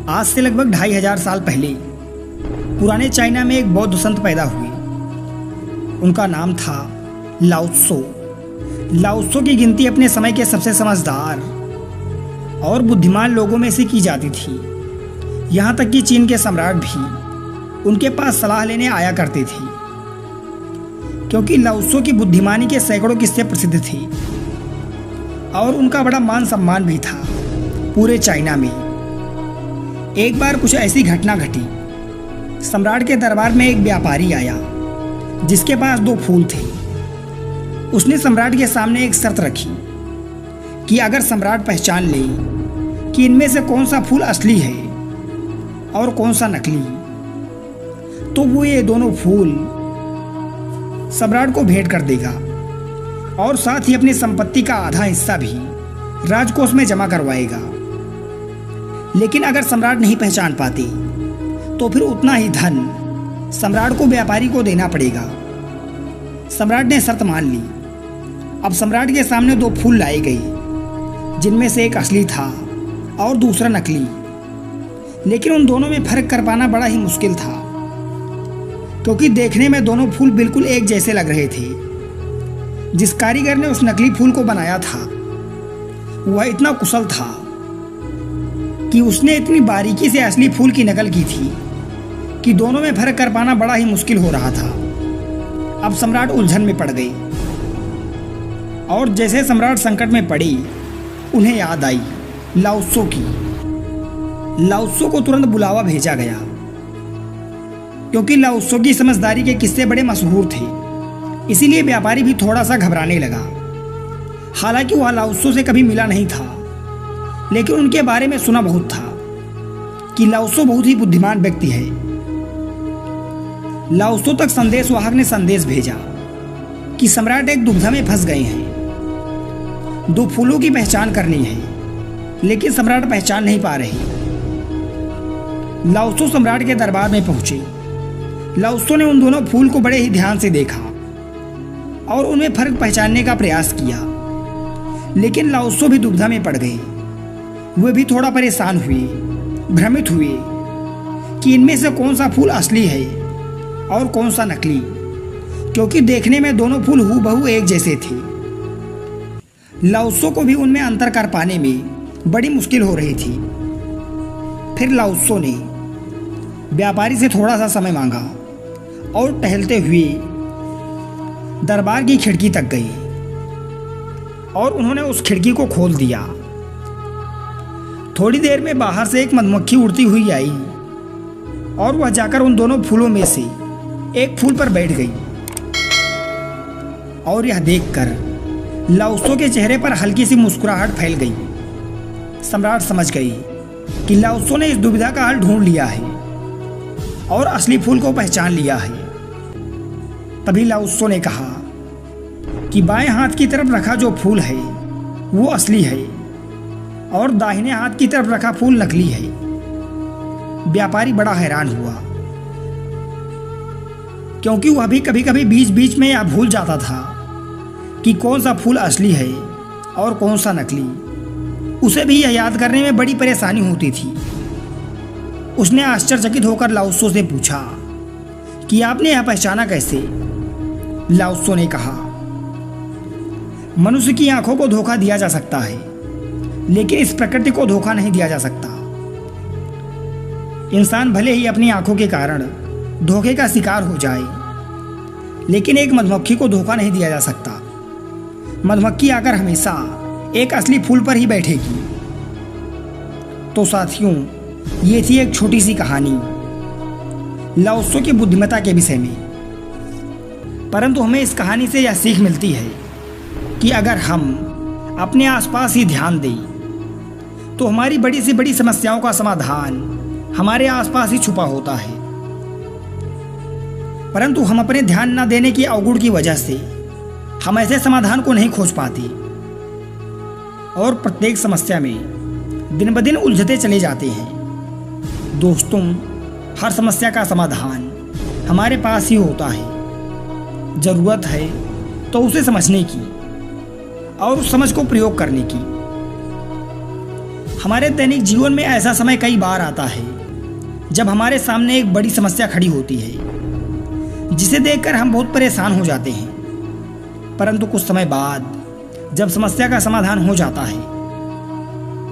आज से लगभग 2500 साल पहले पुराने चाइना में एक बौद्ध संत पैदा हुए। उनका नाम था लाओ त्सो। लाओ त्सो की गिनती अपने समय के सबसे समझदार और बुद्धिमान लोगों में से की जाती थी। यहाँ तक कि चीन के सम्राट भी उनके पास सलाह लेने आया करते थे, क्योंकि लाओ त्सो की बुद्धिमानी के सैकड़ों किस्से प्रसिद्ध थे और उनका बड़ा मान सम्मान भी था पूरे चाइना में। एक बार कुछ ऐसी घटना घटी। सम्राट के दरबार में एक व्यापारी आया जिसके पास 2 फूल थे। उसने सम्राट के सामने एक शर्त रखी कि अगर सम्राट पहचान ले कि इनमें से कौन सा फूल असली है और कौन सा नकली, तो वो ये दोनों फूल सम्राट को भेंट कर देगा और साथ ही अपनी संपत्ति का आधा हिस्सा भी राजकोष में जमा करवाएगा। लेकिन अगर सम्राट नहीं पहचान पाते तो फिर उतना ही धन सम्राट को व्यापारी को देना पड़ेगा। सम्राट ने शर्त मान ली। अब सम्राट के सामने 2 फूल लाए गए, जिनमें से एक असली था और दूसरा नकली। लेकिन उन दोनों में फर्क कर पाना बड़ा ही मुश्किल था, क्योंकि देखने में दोनों फूल बिल्कुल एक जैसे लग रहे थे। जिस कारीगर ने उस नकली फूल को बनाया था वह इतना कुशल था कि उसने इतनी बारीकी से असली फूल की नकल की थी कि दोनों में फर्क कर पाना बड़ा ही मुश्किल हो रहा था। अब सम्राट उलझन में पड़ गए और जैसे सम्राट संकट में पड़ी, उन्हें याद आई लाओ त्सो की। लाओ त्सो को तुरंत बुलावा भेजा गया, क्योंकि लाओ त्सो की समझदारी के किस्से बड़े मशहूर थे। इसीलिए व्यापारी भी थोड़ा सा घबराने लगा। हालांकि वह लाओ त्सो से कभी मिला नहीं था, लेकिन उनके बारे में सुना बहुत था कि लाओ त्सो बहुत ही बुद्धिमान व्यक्ति है। लाओ त्सो तक संदेशवाहक ने संदेश भेजा कि सम्राट एक दुविधा में फंस गए हैं। 2 फूलों की पहचान करनी है, लेकिन सम्राट पहचान नहीं पा रहे। लाओ त्सो सम्राट के दरबार में पहुंचे। लाओ त्सो ने उन दोनों फूल को बड़े ही ध्यान से देखा और उनमें फर्क पहचानने का प्रयास किया, लेकिन लाओ त्सो भी दुविधा में पड़ गए। वे भी थोड़ा परेशान हुए, भ्रमित हुए कि इनमें से कौन सा फूल असली है और कौन सा नकली, क्योंकि देखने में दोनों फूल हूबहू एक जैसे थे। लाओ त्सो को भी उनमें अंतर कर पाने में बड़ी मुश्किल हो रही थी। फिर लाओ त्सो ने व्यापारी से थोड़ा सा समय मांगा और टहलते हुए दरबार की खिड़की तक गए और उन्होंने उस खिड़की को खोल दिया। थोड़ी देर में बाहर से एक मधुमक्खी उड़ती हुई आई और वह जाकर उन दोनों फूलों में से एक फूल पर बैठ गई। और यह देखकर लाओ त्सो के चेहरे पर हल्की सी मुस्कुराहट फैल गई। सम्राट समझ गई कि लाओ त्सो ने इस दुविधा का हल ढूंढ लिया है और असली फूल को पहचान लिया है। तभी लाओ त्सो ने कहा कि बाएं हाथ की तरफ रखा जो फूल है वो असली है और दाहिने हाथ की तरफ रखा फूल नकली है। व्यापारी बड़ा हैरान हुआ, क्योंकि वह भी कभी कभी बीच बीच में यह भूल जाता था कि कौन सा फूल असली है और कौन सा नकली। उसे भी यह याद करने में बड़ी परेशानी होती थी। उसने आश्चर्यचकित होकर लाओ त्सो से पूछा कि आपने यह पहचाना कैसे? लाओ त्सो ने कहा, मनुष्य की आंखों को धोखा दिया जा सकता है, लेकिन इस प्रकृति को धोखा नहीं दिया जा सकता। इंसान भले ही अपनी आंखों के कारण धोखे का शिकार हो जाए, लेकिन एक मधुमक्खी को धोखा नहीं दिया जा सकता। मधुमक्खी आकर हमेशा एक असली फूल पर ही बैठेगी। तो साथियों, ये थी एक छोटी सी कहानी लाओ त्सो की बुद्धिमत्ता के विषय में। परंतु हमें इस कहानी से यह सीख मिलती है कि अगर हम अपने आसपास ही ध्यान दें तो हमारी बड़ी से बड़ी समस्याओं का समाधान हमारे आसपास ही छुपा होता है। परंतु हम अपने ध्यान न देने की अवगुण की वजह से हम ऐसे समाधान को नहीं खोज पाते और प्रत्येक समस्या में दिन ब दिन उलझते चले जाते हैं। दोस्तों, हर समस्या का समाधान हमारे पास ही होता है। ज़रूरत है तो उसे समझने की और उस समझ को प्रयोग करने की। हमारे दैनिक जीवन में ऐसा समय कई बार आता है जब हमारे सामने एक बड़ी समस्या खड़ी होती है जिसे देखकर हम बहुत परेशान हो जाते हैं। परंतु कुछ समय बाद जब समस्या का समाधान हो जाता है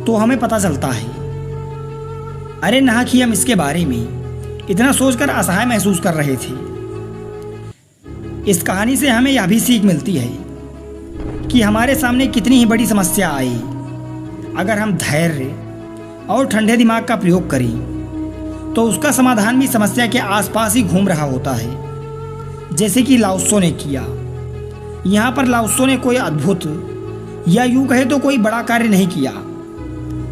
तो हमें पता चलता है, अरे ना कि हम इसके बारे में इतना सोचकर असहाय महसूस कर रहे थे। इस कहानी से हमें यह भी सीख मिलती है कि हमारे सामने कितनी ही बड़ी समस्या आए, अगर हम धैर्य और ठंडे दिमाग का प्रयोग करें तो उसका समाधान भी समस्या के आसपास ही घूम रहा होता है, जैसे कि लाओ त्सो ने किया। यहाँ पर लाओ त्सो ने कोई अद्भुत या यूं कहे तो कोई बड़ा कार्य नहीं किया,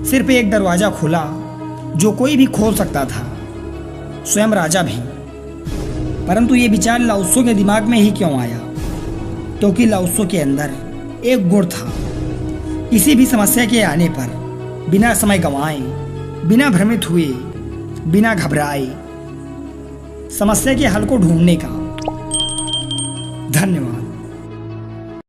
सिर्फ एक दरवाजा खोला जो कोई भी खोल सकता था, स्वयं राजा भी। परंतु ये विचार लाओ त्सो के दिमाग में ही क्यों आया? क्योंकि लाओ त्सो के अंदर एक गुण था, किसी भी समस्या के आने पर बिना समय गंवाए, बिना भ्रमित हुए, बिना घबराए समस्या के हल को ढूंढने का। धन्यवाद।